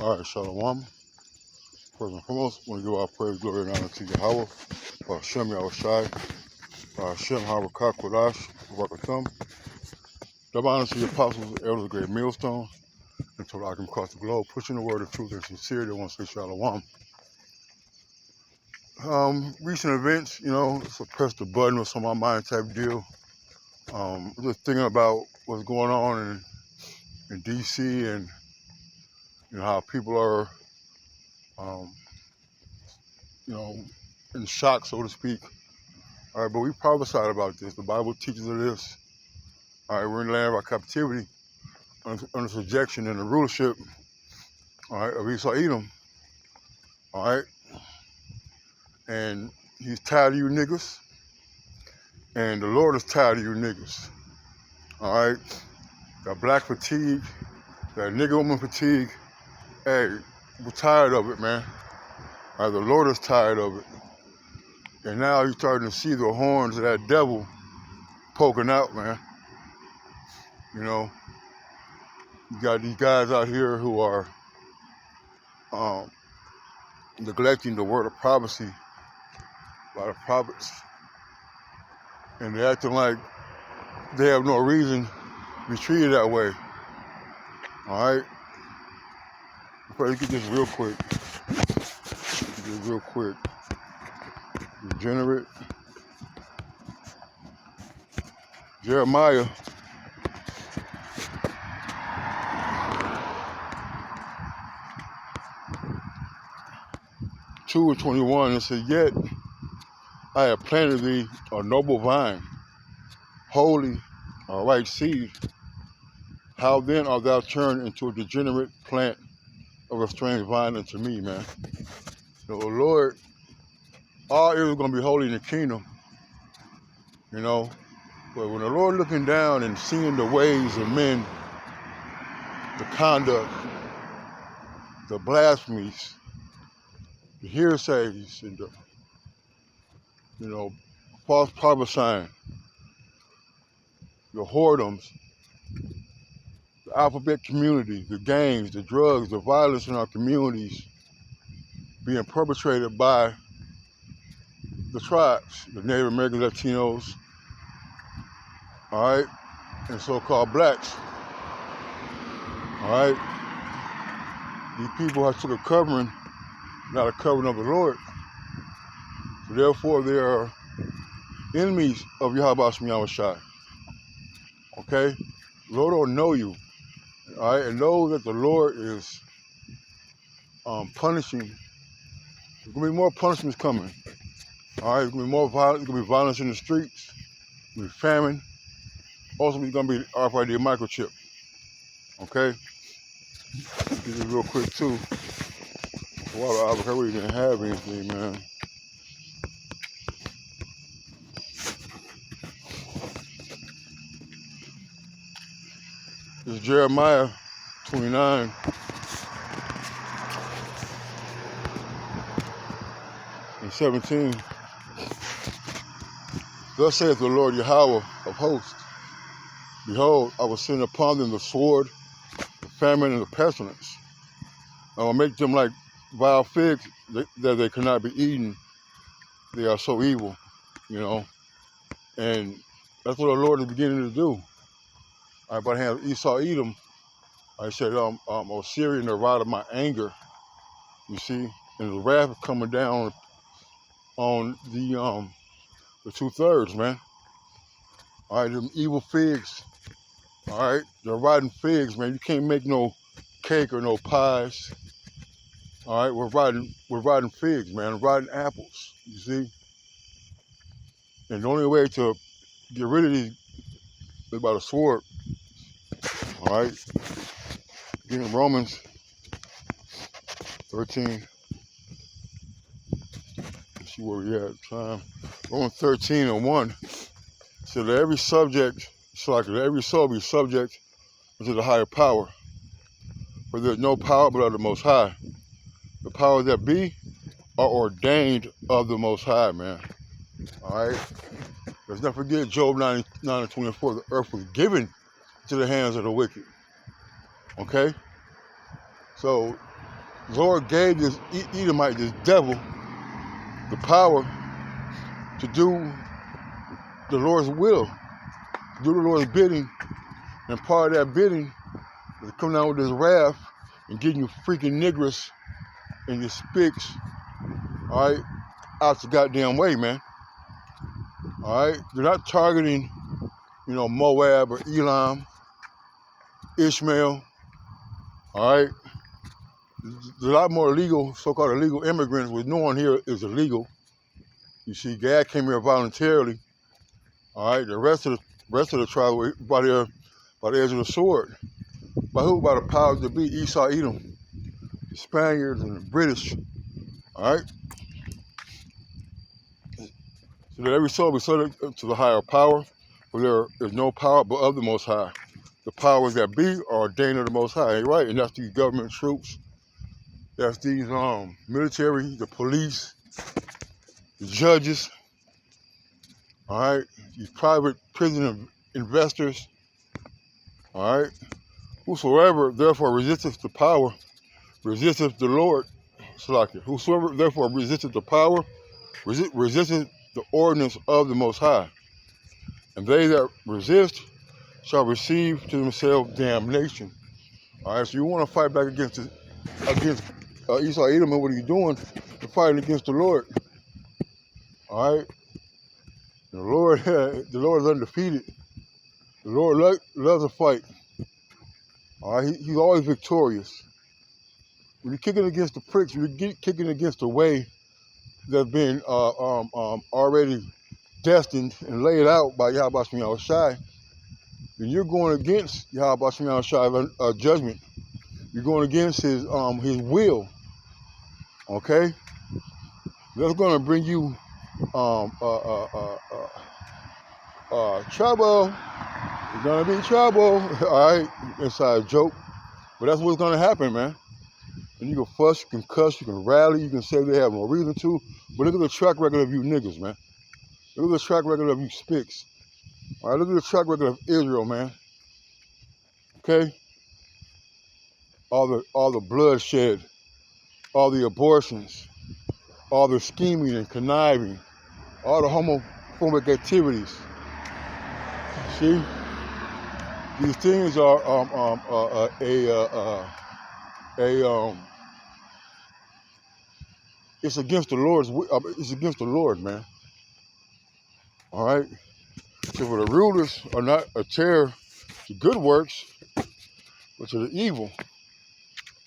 All right, Shalom. First and foremost, I want to give our praise, glory, and honor to Yahweh, Hashem Yahushai, Hashem Harakah Kodash, Barakathum. Double honor to the apostles, the elders of the great millstone, and to the Akim across the globe, pushing the word of truth and sincerity. I want to say Shalom. Recent events, it's a press the button or some on my mind type deal. Just thinking about what's going on in D.C. and how people are, um, in shock, so to speak. All right, but we prophesied about this. The Bible teaches us this. All right, we're in the land of our captivity, under subjection and the rulership, all right, of Esau Edom. All right, and he's tired of you niggas, and the Lord is tired of you niggas. All right, got black fatigue, got nigga woman fatigue. Hey, we're tired of it, man. All right, the Lord is tired of it, and now you're starting to see the horns of that devil poking out, man. You got these guys out here who are neglecting the word of prophecy by the prophets, and they're acting like they have no reason to be treated that way. All right, let's get this real quick. Regenerate. Jeremiah 2:21. It says, "Yet I have planted thee a noble vine, holy, a right seed. How then art thou turned into a degenerate plant of a strange vine unto me," man? The Lord, all Israel is going to be holy in the kingdom, But when the Lord looking down and seeing the ways of men, the conduct, the blasphemies, the hearsays, and the, false prophesying, the whoredoms, the alphabet community, the gangs, the drugs, the violence in our communities being perpetrated by the tribes, the Native American Latinos, all right, and so-called blacks, all right. These people have took a covering, not a covering of the Lord. So therefore, they are enemies of Yahweh Shem Yahushai. Okay? The Lord don't know you. All right? And know that the Lord is punishing. There's going to be more punishments coming. All right? There's going to be more violence. There's going to be violence in the streets. There's going to be famine. Also, there's going to be RFID microchip. Okay? This is real quick, too. A while ago, I really didn't have anything, man. This is Jeremiah 29. And 17. Thus saith the Lord Yahweh of hosts, behold, I will send upon them the sword, the famine, and the pestilence. I will make them like vile figs that they cannot be eaten. They are so evil, And that's what the Lord is beginning to do. By the hand of Esau Edom, I said, Assyria in the rod of my anger, you see, and the wrath is coming down on the 2/3, man. All right, them evil figs. All right, they're rotten figs, man. You can't make no cake or no pies. All right, we're rotten figs, man. Rotten apples. You see, and the only way to get rid of these is by the sword. All right, get in Romans 13. Let's see where we at. Time. Romans 13:1. So that every subject, every soul be subject unto the higher power. For there is no power but of the Most High. The powers that be are ordained of the Most High, man. All right? Let's not forget Job 9:24. The earth was given to the hands of the wicked. Okay? So, The Lord gave this Edomite, this devil, the power to do the Lord's will, do the Lord's bidding, and part of that bidding is coming down with this wrath and getting you freaking niggers and your spics, all right, out the goddamn way, man. All right, they're not targeting, Moab or Elam, Ishmael. All right, there's a lot more illegal, so-called illegal immigrants, with no one here is illegal. You see, Gad came here voluntarily. All right, the rest of the tribe were by the edge of the sword. By who? By the powers that be, Esau, Edom, the Spaniards, and the British. All right. So that every soul be subject to the higher power, for there is no power but of the Most High. The powers that be are ordained of the Most High, right? And that's these government troops, that's these military, the police, the judges, all right? These private prison investors, all right? Whosoever therefore resisteth the power, resisteth the Lord. Salakia. Whosoever therefore resisteth the power, resisteth the ordinance of the Most High. And they that resist shall receive to themselves damnation. All right, so you want to fight back against Esau, Edom, and what are you doing? You're fighting against the Lord. All right, the Lord is undefeated. The Lord loves a fight. All right, he's always victorious. When you're kicking against the pricks, you're kicking against the way that's been already destined and laid out by Yahweh Shem Yahushai. Then you're going against Yahweh Shem Yahushui's judgment. You're going against his will. Okay, that's going to bring you trouble. It's going to be trouble. All right, inside joke, but that's what's going to happen, man. And you can fuss, you can cuss, you can rally, you can say they have no reason to. But look at the track record of you niggas, man. Look at the track record of you spics. All right, look at the track record of Israel, man. Okay? All the bloodshed, all the abortions, all the scheming and conniving, all the homophobic activities. See? These things are it's against the it's against the Lord, man. All right? So for the rulers are not a terror to good works, but to the evil,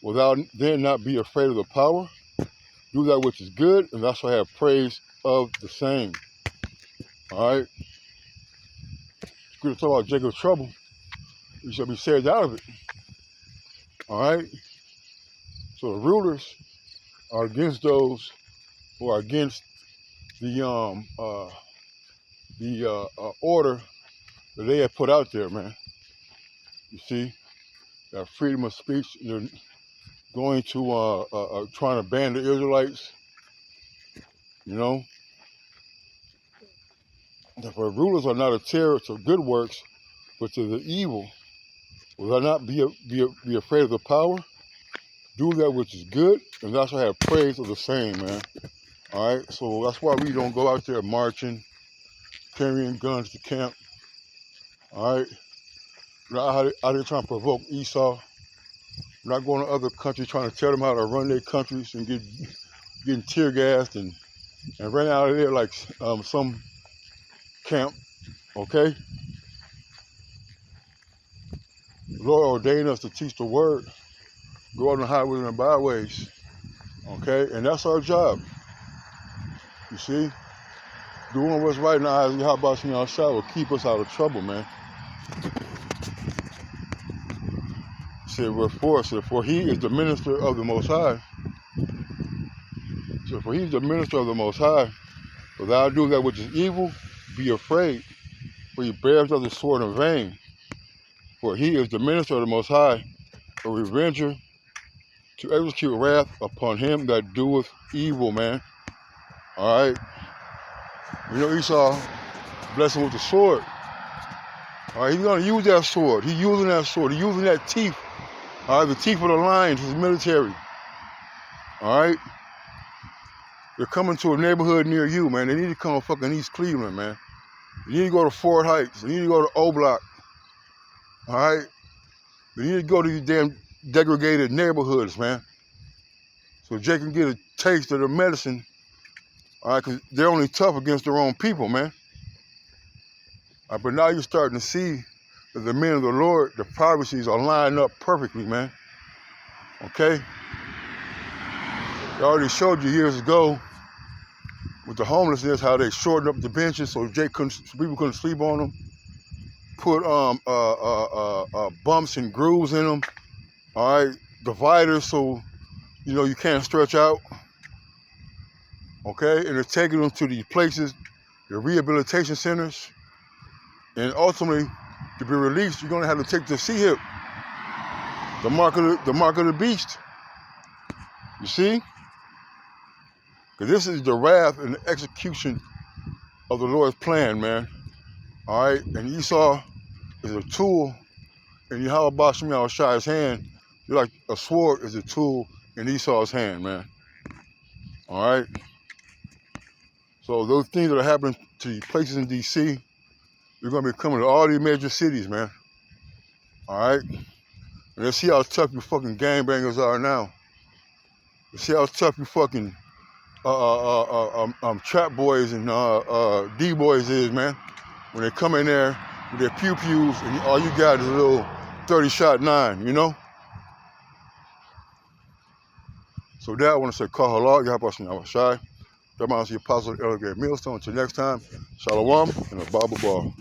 without then not be afraid of the power. Do that which is good, and thou shalt have praise of the same. All right? It's good to talk about Jacob's trouble. You shall be saved out of it. All right? So the rulers are against those who are against the order that they have put out there, man. You see, that freedom of speech. They're going to trying to ban the Israelites. You know, the rulers are not a terror to good works, but to the evil. Will I not be afraid of the power? Do that which is good, and thou shalt have praise of the same, man. All right, so that's why we don't go out there marching, carrying guns to camp. All right, we're not out there trying to provoke Esau. We're not going to other countries trying to tell them how to run their countries and getting tear gassed and ran out of there like some camp. Okay, the Lord ordained us to teach the word, go out on the highways and the byways. Okay, and that's our job. You see, doing what's right in the eyes of Yahweh Shem Yahushua will keep us out of trouble, man. Said verse 4, said, for he is the minister of the Most High. So for he is the minister of the Most High. For thou do that which is evil, be afraid, for he bears up the sword in vain. For he is the minister of the Most High, a revenger, to execute wrath upon him that doeth evil, man. All right. You know, Esau blessed him with the sword. All right, he's going to use that sword. He's using that sword. He's using that teeth. All right, the teeth of the lions, his military. All right? They're coming to a neighborhood near you, man. They need to come to fucking East Cleveland, man. They need to go to Fort Heights. They need to go to O Block. All right? They need to go to these damn degraded neighborhoods, man. So Jay can get a taste of the medicine. All right? Because they're only tough against their own people, man. All right, but now you're starting to see that the men of the Lord, the prophecies are lining up perfectly, man. Okay? I already showed you years ago with the homelessness how they shortened up the benches so people couldn't sleep on them. Put bumps and grooves in them. All right, dividers so you can't stretch out. Okay, and they're taking them to these places, the rehabilitation centers, and ultimately to be released, you're gonna have to take the C-hip, the mark of the beast. You see? Because this is the wrath and the execution of the Lord's plan, man. All right? And Esau is a tool in Yahweh Bashim Yahushai's hand. You're like a sword is a tool in Esau's hand, man. All right? So those things that are happening to these places in D.C., they're going to be coming to all these major cities, man. All right? And let's see how tough you fucking gangbangers are now. Let's see how tough you fucking trap boys and D-boys is, man. When they come in there with their pew-pews and all you got is a little 30-shot 9, you know? So with that, I want to say, Call halal, Yahweh Yahushai. That reminds the Apostle Elder Millstone. Until next time, Shalom and a Bible Ball.